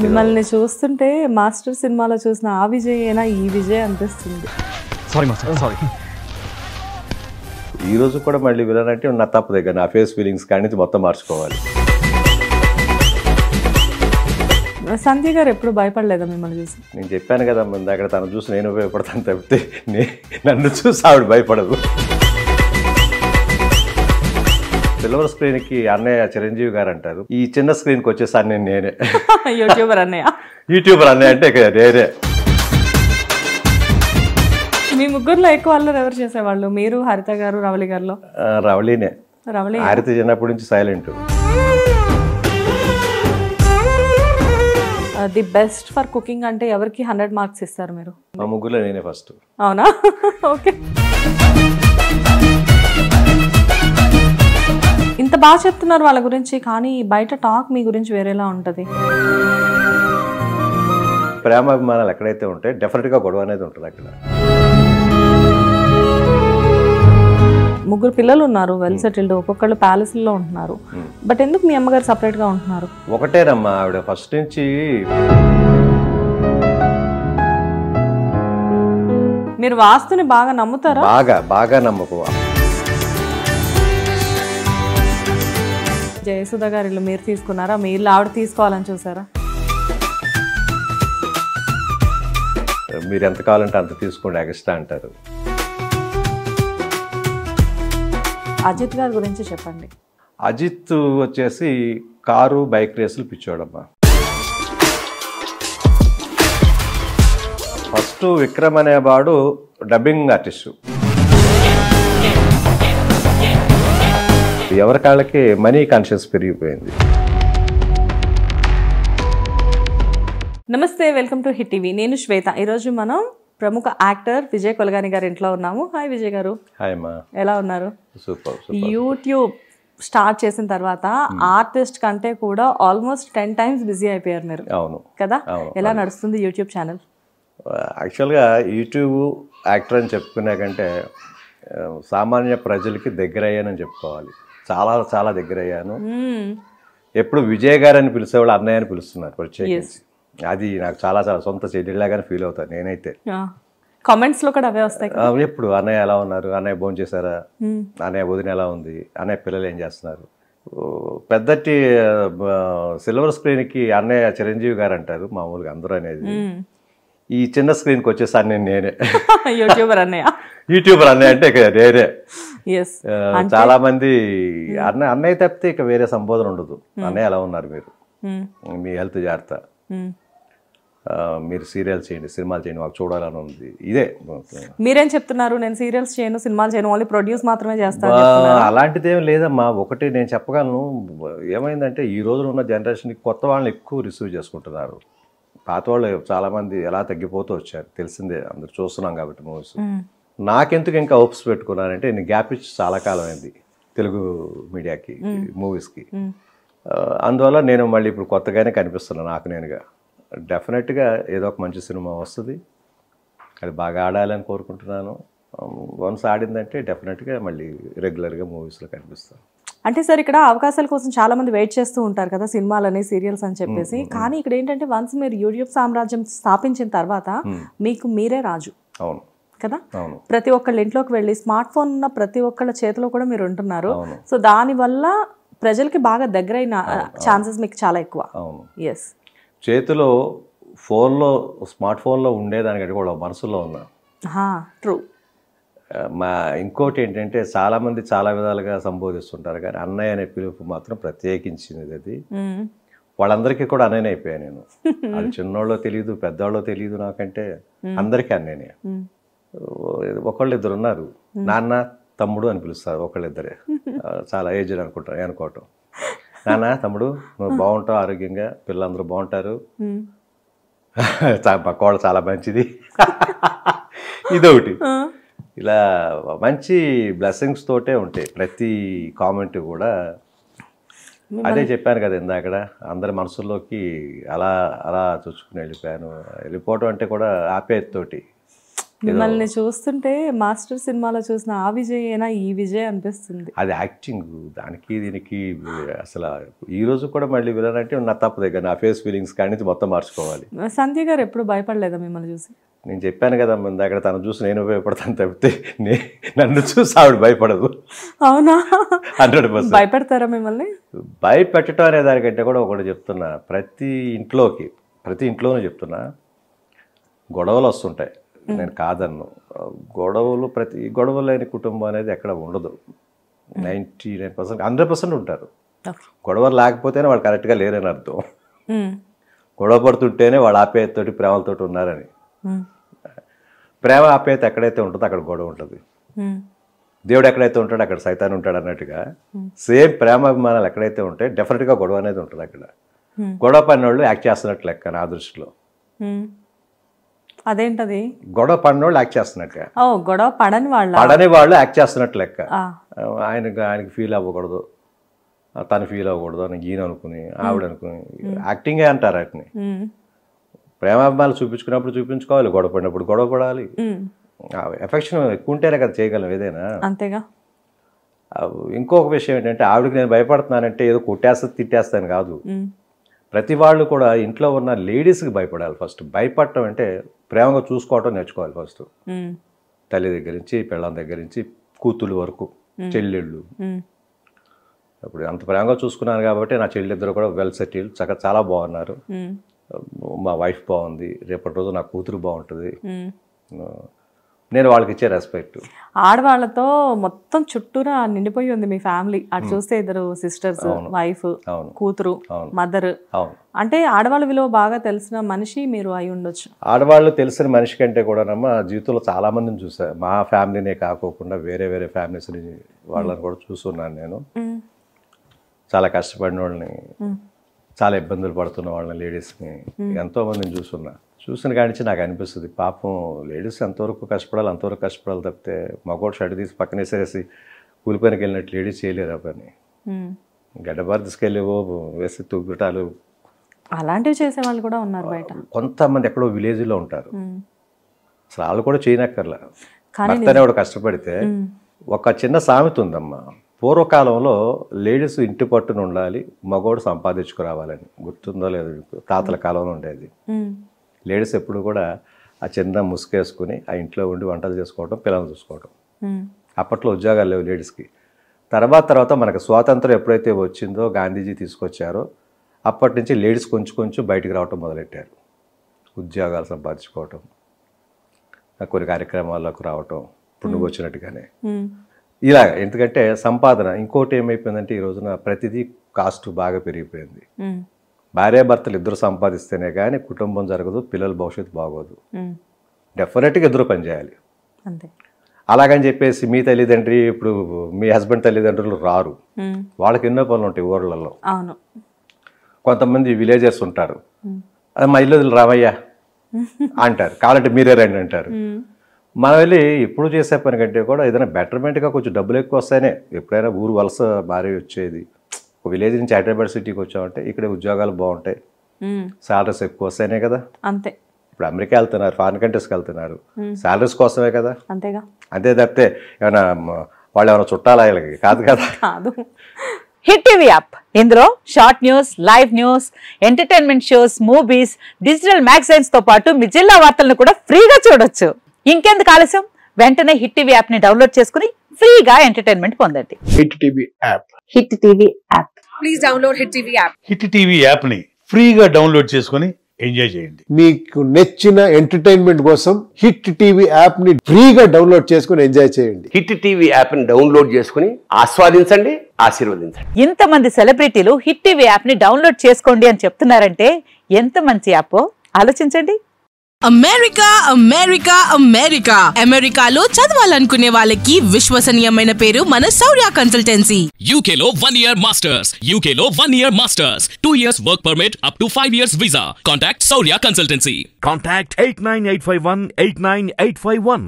మిమ్మల్ని చూస్తుంటే మాస్టర్ సినిమాలో చూసిన ఆ విజయ్ అయినా ఈ విజయ్ అనిపిస్తుంది. Sorry master, sorry. ఈ రోజు కూడా మళ్ళీ విలన్ అంటే నా తప్పు దగ్గర నా ఫేస్ ఫీలింగ్స్ కానీ నుంచి మొత్తం మార్చుకోవాలి. సంధ్య గారు ఎప్పుడు భయపడలేదా మిమ్మల్ని చూసి? నేను చెప్పాను కదా ముందు అక్కడ తను చూసి నేను భయపడతాను తప్పితే నన్ను చూసి ఆవిడ భయపడదు. సిల్వర్ స్క్రీన్కి అన్నయ్య చిరంజీవి గారు అంటారు, ఈ చిన్న స్క్రీన్కి వచ్చేసారి నేనే యూట్యూబర్ అన్నయ్య. యూట్యూబర్ అన్నయ్య అంటే ఇక నేనే. మీ ముగ్గురులో ఎక్కువ అల్లరి ఎవరు చేసేవాళ్ళు? మీరు, హరిత గారు, రవళి గారిలో? రవళినే. రవళి. హరిత చిన్నప్పటి నుంచి silent. The best for cooking అంటే ఎవరికి 100 మార్క్స్ ఇస్తారు మీరు? మా ముగ్గురులో నేనే ఫస్ట్. అవునా? ఓకే. ఇంత బాగా చెప్తున్నారు వాళ్ళ గురించి, కానీ బయట టాక్ మీ గురించి వేరేలా ఉంటుంది. ప్రేమాభిమానాలు ఎక్కడైతే ఉంటాయి డెఫినెట్గా గొడవ అనేది ఉంటుంది అక్కడ. ముగ్గురు పిల్లలు ఉన్నారు, వెల్ సెటిల్డ్, ఒక్కొక్కళ్ళు ప్యాలెస్లో ఉంటున్నారు. బట్ ఎందుకు మీ అమ్మగారు సపరేట్గా ఉంటున్నారు? ఒకటేనమ్మా, ఆవిడ ఫస్ట్ నుంచి. మీరు వాస్తుని బాగా నమ్ముతారా? బాగా నమ్మకం. జయసుధ గారి ఇల్లు మీరు తీసుకున్నారా? మీ ఇల్లు ఆవిడ తీసుకోవాలని చూసారా? మీరు ఎంత కావాలంటే అంత తీసుకోండి, ఎక్స్ట్రా అంటారు. అజిత్ గారి గురించి చెప్పండి. అజిత్ వచ్చేసి కారు బైక్ రేసులు పిచ్చోడమ్మా. ఫస్ట్ విక్రమ్ అనేవాడు డబ్బింగ్ ఆర్టిస్టు. ఎవరి కాళ్ళకి మనీ కాన్షియస్ పెరిగిపోయింది. నమస్తే, వెల్కమ్ టు హిట్ టీవీ. నేను శ్వేత. ఈరోజు మనం ప్రముఖ యాక్టర్ విజయ్ కొలగాని గారి ఇంట్లో ఉన్నాము. హాయ్ విజయ్ గారు. హాయ్ అమ్మా. ఎలా ఉన్నారు? సూపర్. యూట్యూబ్ స్టార్ట్ చేసిన తర్వాత ఆర్టిస్ట్ కంటే కూడా ఆల్మోస్ట్ 10 times బిజీ అయిపోయారు మీరు. అవును కదా? ఎలా నడుస్తుంది యూట్యూబ్ ఛానల్? యాక్చువల్గా యూట్యూబ్ యాక్టర్ అని చెప్పుకునే కంటే సామాన్య ప్రజలకి దగ్గర అయ్యానని చెప్పుకోవాలి. చాలా చాలా దగ్గర అయ్యాను. ఎప్పుడు విజయ్ గారు అని పిలిచేవాళ్ళు అన్నయ్య అని పిలుస్తున్నారు ప్రత్యేకించి. అది నాకు చాలా చాలా సొంత చెల్లిలాగానే ఫీల్ అవుతాను నేనైతే. కామెంట్స్ లో కూడా అవే వస్తాయి. ఎప్పుడు అన్నయ్య ఎలా ఉన్నారు, అన్నయ్య భోజనం చేశారా, అన్నయ్య వదిన ఎలా ఉంది, అన్నయ్య పిల్లలు ఏం చేస్తున్నారు. పెద్దటి సిల్వర్ స్క్రీన్కి అన్నయ్య చిరంజీవి గారు అంటారు మామూలుగా అందరూ అనేది. ఈ చిన్న స్క్రీన్కి వచ్చేసారి నేనే యూట్యూబర్ అన్నయ్య. యూట్యూబర్ అన్నయ్య అంటే ఇక నేనే. చాలా మంది అన్నయ్య తప్పితే ఇక వేరే సంబోధన ఉండదు. అన్నయ్య ఎలా ఉన్నారు, మీరు మీ హెల్త్ జాగ్రత్త, మీరు సీరియల్స్ చేయండి, సినిమాలు చేయండి, మాకు చూడాలని ఉంది. ఇదే. మీరేం చెప్తున్నారు? నేను సీరియల్స్ చేయను, సినిమాలు చేయను, ఓన్లీ ప్రొడ్యూస్ మాత్రమే చేస్తాను. అలాంటిది ఏం లేదమ్మా. ఒకటి నేను చెప్పగలను, ఏమైందంటే ఈ రోజున ఉన్న జనరేషన్కి కొత్త వాళ్ళని ఎక్కువ రిసీవ్ చేసుకుంటున్నారు. పాత వాళ్ళు చాలామంది ఎలా తగ్గిపోతూ వచ్చారు తెలిసిందే, అందరు చూస్తున్నాం కాబట్టి మూవీస్. నాకెందుకు ఇంకా హోప్స్ పెట్టుకున్నానంటే నేను గ్యాప్ ఇచ్చి చాలా కాలం అయింది తెలుగు మీడియాకి, మూవీస్కి. అందువల్ల నేను మళ్ళీ ఇప్పుడు కొత్తగానే కనిపిస్తున్నాను నాకు నేనుగా. డెఫినెట్గా ఏదో ఒక మంచి సినిమా వస్తుంది, అది బాగా ఆడాలని కోరుకుంటున్నాను. వన్స్ ఆడిందంటే డెఫినెట్గా మళ్ళీ రెగ్యులర్గా మూవీస్లో కనిపిస్తాను. అంటే సార్, ఇక్కడ అవకాశాల కోసం చాలా మంది వెయిట్ చేస్తూ ఉంటారు కదా, సినిమాలని, సీరియల్స్ అని చెప్పేసి. కానీ ఇక్కడ ఏంటంటే వన్స్ మీరు యూట్యూబ్ సామ్రాజ్యం స్థాపించిన తర్వాత మీకు మీరే రాజు. అవును కదా? ప్రతి ఒక్కళ్ళ ఇంట్లోకి వెళ్ళి స్మార్ట్ ఫోన్ ఉన్న ప్రతి ఒక్కళ్ళ చేతిలో కూడా మీరు ఉంటున్నారు. సో దానివల్ల ప్రజలకి బాగా దగ్గరైన ఛాన్సెస్ మీకు చాలా ఎక్కువ. అవును. ఎస్. చేతిలో ఫోన్లో స్మార్ట్ ఫోన్లో ఉండేదానికంటే కూడా మనసులో ఉన్నా. ట్రూ. ఇంకోటి ఏంటంటే చాలామంది చాలా విధాలుగా సంబోధిస్తుంటారు, కానీ అన్నయ్య అనే పిలుపు మాత్రం ప్రత్యేకించినది. అది వాళ్ళందరికీ కూడా అన్నయ్య అయిపోయాను నేను. అది చిన్నోళ్ళో తెలియదు, పెద్దవాళ్ళో తెలియదు, నాకంటే అందరికీ అన్నయ్యనే. ఒకళ్ళు ఇద్దరు ఉన్నారు, నాన్న తమ్ముడు అని పిలుస్తారు ఒకళ్ళిద్దరే, చాలా ఏజ్డ్ అనుకోవటం. నాన్న తమ్ముడు నువ్వు బాగుంటావు, ఆరోగ్యంగా పిల్లలందరూ బాగుంటారు, మా కోడ చాలా మంచిది, ఇదొకటి. ఇలా మంచి బ్లెస్సింగ్స్ తోటే ఉంటాయి ప్రతి కామెంట్ కూడా. అదే చెప్పాను కదా ఇందాకడ, అందరి మనసుల్లోకి అలా అలా చొచ్చుకుని వెళ్ళిపోయాను. వెళ్ళిపోవటం అంటే కూడా ఆప్యాయతతోటి. మిమ్మల్ని చూస్తుంటే మాస్టర్ సినిమాలో చూసిన ఆ విజయ్ అయినా ఈ విజయ్ అనిపిస్తుంది. అది యాక్టింగ్, దానికి దీనికి అసలు ఈ రోజు కూడా మళ్ళీ విలన్ అంటే నా తప్ప దగ్గర నా ఫేస్ ఫీలింగ్స్ కానీ మొత్తం మార్చుకోవాలి. సంధ్య గారు ఎప్పుడు భయపడలేదా మిమ్మల్ని చూసి? నేను చెప్పాను కదా ముందు, అక్కడ తను చూసి నేను భయపడతాను తప్పితే నన్ను చూసి ఆవిడ భయపడదు. అవునా? 100%. భయపెడతారా మిమ్మల్ని? భయపెట్టడం అనే దానికంటే కూడా ఒకటి చెప్తున్నా, ప్రతి ఇంట్లోనూ చెప్తున్నా, గొడవలు వస్తుంటాయి, నేను కాదన్ను. గొడవలు లేని కుటుంబం అనేది ఎక్కడ ఉండదు. 99%, 100% ఉంటారు. గొడవలు లేకపోతేనే వాళ్ళు కరెక్ట్గా లేరని అర్థం. గొడవ పడుతుంటేనే వాళ్ళు ఆప్యాయతతోటి ప్రేమలతోటి ఉన్నారని. ప్రేమ ఆప్యాయత ఎక్కడైతే ఉంటుందో అక్కడ గొడవ ఉంటుంది. దేవుడు ఎక్కడైతే ఉంటాడో అక్కడ సైతాన్ ఉంటాడు అన్నట్టుగా సేమ్ ప్రేమాభిమానాలు ఎక్కడైతే ఉంటాయి డెఫినెట్గా గొడవ అనేది ఉంటుంది. అక్కడ గొడవ పడిన వాళ్ళు యాక్ట్ చేస్తున్నట్లు లెక్క నా దృష్టిలో. అదేంటది? గొడవ పడిన వాళ్ళు యాక్ట్ చేస్తున్నట్టుగా. గొడవ పడని వాళ్ళు యాక్ట్ చేస్తున్నట్లు లెక్క. ఆయనకి ఫీల్ అవ్వకూడదు, తను ఫీల్ అవ్వకూడదు అని ఈయన అనుకుని ఆవిడ అనుకుని యాక్టింగే అంటారు వాటిని. ప్రేమాభిమానాలు చూపించుకున్నప్పుడు చూపించుకోవాలి, గొడవ పడినప్పుడు గొడవ పడాలి. ఎఫెక్షన్ ఎక్కువ ఉంటేనే కదా చేయగలం ఏదైనా. అంతేగా. ఇంకొక విషయం ఏంటంటే, ఆవిడకి నేను భయపడుతున్నానంటే ఏదో కొట్టేస్తా తిట్టేస్తాను కాదు. ప్రతి వాళ్ళు కూడా ఇంట్లో ఉన్న లేడీస్కి భయపడాలి. ఫస్ట్ భయపడటం అంటే ప్రేమగా చూసుకోవటం నేర్చుకోవాలి ఫస్ట్. తల్లి దగ్గర నుంచి పెళ్ళాం దగ్గర నుంచి కూతురు వరకు, చెల్లెళ్ళు. ఇప్పుడు అంత ప్రేమగా చూసుకున్నాను కాబట్టి నా చెల్లెళ్ళిద్దరు కూడా వెల్ సెటిల్, చాలా బాగున్నారు. మా వైఫ్ బాగుంది, రేపటి రోజు నా కూతురు బాగుంటుంది. నేను వాళ్ళకి ఇచ్చే రెస్పెక్ట్. ఆడవాళ్ళతో మొత్తం చుట్టూరా నిండిపోయి ఉంది మీ ఫ్యామిలీ. అటు చూస్తే 2 సిస్టర్స్, వైఫ్, కూతురు, మదర్. అంటే ఆడవాళ్ళ విలువ బాగా తెలిసిన మనిషి మీరు అయి ఉండొచ్చు. ఆడవాళ్ళు తెలిసిన మనిషి కంటే కూడా జీవితంలో చాలా మందిని చూసాను. మా ఫ్యామిలీనే కాకోకుండా వేరే వేరే ఫ్యామిలీస్ వాళ్ళని కూడా చూస్తున్నాను నేను. చాలా కష్టపడిన వాళ్ళని, చాలా ఇబ్బందులు పడుతున్న వాళ్ళని, లేడీస్ని ఎంతోమందిని చూసిన కానించి నాకు అనిపిస్తుంది, పాపం లేడీస్ ఎంతవరకు కష్టపడాలి అంతవరకు కష్టపడాలి తప్పితే మగోడు షర్ట్ తీసి పక్కనేసేసి కూలిపనికి వెళ్ళినట్టు లేడీస్ చేయలేరు ఆ పని. గడ్డబారు తీసుకెళ్ళి వేసి తుగ్గటాలు అలాంటివి చేసే వాళ్ళు కూడా ఉన్నారు బయట. కొంతమంది ఎక్కడో విలేజ్లో ఉంటారు, అసలు వాళ్ళు కూడా చేయనక్కర్లా. భర్తనే కూడా కష్టపడితే ఒక చిన్న సామెత ఉందమ్మా, పూర్వకాలంలో లేడీస్ ఇంటి పట్టున ఉండాలి, మగోడు సంపాదించుకురావాలని. గుర్తుందో లేదు, తాతల కాలంలో ఉండేది. లేడీస్ ఎప్పుడు కూడా ఆ చిన్న ముసుకేసుకుని ఆ ఇంట్లో ఉండి వంటలు చేసుకోవడం, పిల్లలు చూసుకోవడం. అప్పట్లో ఉద్యోగాలు లేవు లేడీస్కి. తర్వాత మనకు స్వాతంత్రం ఎప్పుడైతే వచ్చిందో, గాంధీజీ తీసుకొచ్చారో, అప్పటి నుంచి లేడీస్ కొంచెం బయటికి రావటం మొదలెట్టారు. ఉద్యోగాలు సంపాదించుకోవటం, కొన్ని కార్యక్రమాల్లోకి రావటం, ఇప్పుడు నువ్వు వచ్చినట్టుగానే ఇలాగ. ఎందుకంటే సంపాదన. ఇంకోటి ఏమైపోయిందంటే ఈ రోజున ప్రతిదీ కాస్ట్ బాగా పెరిగిపోయింది. భార్యాభర్తలు ఇద్దరు సంపాదిస్తేనే కానీ కుటుంబం జరగదు, పిల్లల భవిష్యత్తు బాగోదు. డెఫినెట్గా ఇద్దరు పనిచేయాలి. అలాగని చెప్పేసి మీ తల్లిదండ్రి, ఇప్పుడు మీ హస్బెండ్ తల్లిదండ్రులు రారు, వాళ్ళకి ఎన్నో పనులు ఉంటాయి ఊర్లలో. కొంతమంది విలేజర్స్ ఉంటారు, అది మా ఇల్లు రామయ్యా అంటారు, కావాలంటే మీరే రండి అంటారు. మనం వెళ్ళి ఎప్పుడు చేసే పని కంటే కూడా ఏదైనా బెటర్మెంట్గా కొంచెం డబ్బులు ఎక్కువ వస్తాయనే ఎప్పుడైనా ఊరు వలస భారీ వచ్చేది. ఒక విలేజ్ నుంచి హైదరాబాద్ సిటీకి వచ్చామంటే ఇక్కడ ఉద్యోగాలు బాగుంటాయి, శాలరీస్ ఎక్కువ వస్తాయనే కదా. అంతే. ఇప్పుడు అమెరికా వెళ్తున్నారు, ఫారిన్ కంట్రీస్కి వెళ్తున్నారు, శాలరీస్ కోసమే కదా. అంతేగా. అంతే తప్పితే ఏమైనా వాళ్ళు ఏమైనా చుట్టాలా కాదు కదా. హిట్ టీవీ యాప్, ఇందులో short news, live news, entertainment shows, movies, digital magazines తో పాటు మీ జిల్లా వార్తలను కూడా ఫ్రీగా చూడొచ్చు. ఇంకెందుకు ఆలస్యం, వెంటనే హిట్ టీవీ యాప్ ని డౌన్లోడ్ చేసుకుని ఫ్రీగా ఎంటర్టైన్మెంట్ పొందండి. Hit TV app. Hit TV app. Please download hit TV app. Hit TV app ని ఫ్రీగా డౌన్లోడ్ చేసుకుని ఎంజాయ్ చేయండి. మీకు నచ్చిన ఎంటర్టైన్మెంట్ కోసం హిట్ టీవీ యాప్ ని ఫ్రీగా డౌన్లోడ్ చేసుకుని ఎంజాయ్ చేయండి. హిట్ టీవీ యాప్ ని డౌన్లోడ్ చేసుకుని ఆస్వాదించండి, ఆశీర్వదించండి. ఇంతమంది సెలబ్రిటీలు హిట్ టీవీ యాప్ ని డౌన్లోడ్ చేసుకోండి అని చెప్తున్నారంటే ఎంత మంచి యాప్ ఆలోచించండి. అమెరికాలో చదవాలనుకునే వాళ్ళకి విశ్వసనీయమైన పేరు మన శౌర్య కన్సల్టెన్సీ. UK లో 1 year masters, UK లో 1 year masters, 2 years work permit up to 5 years visa. Contact Saurya Consultancy. Contact 89851 89851.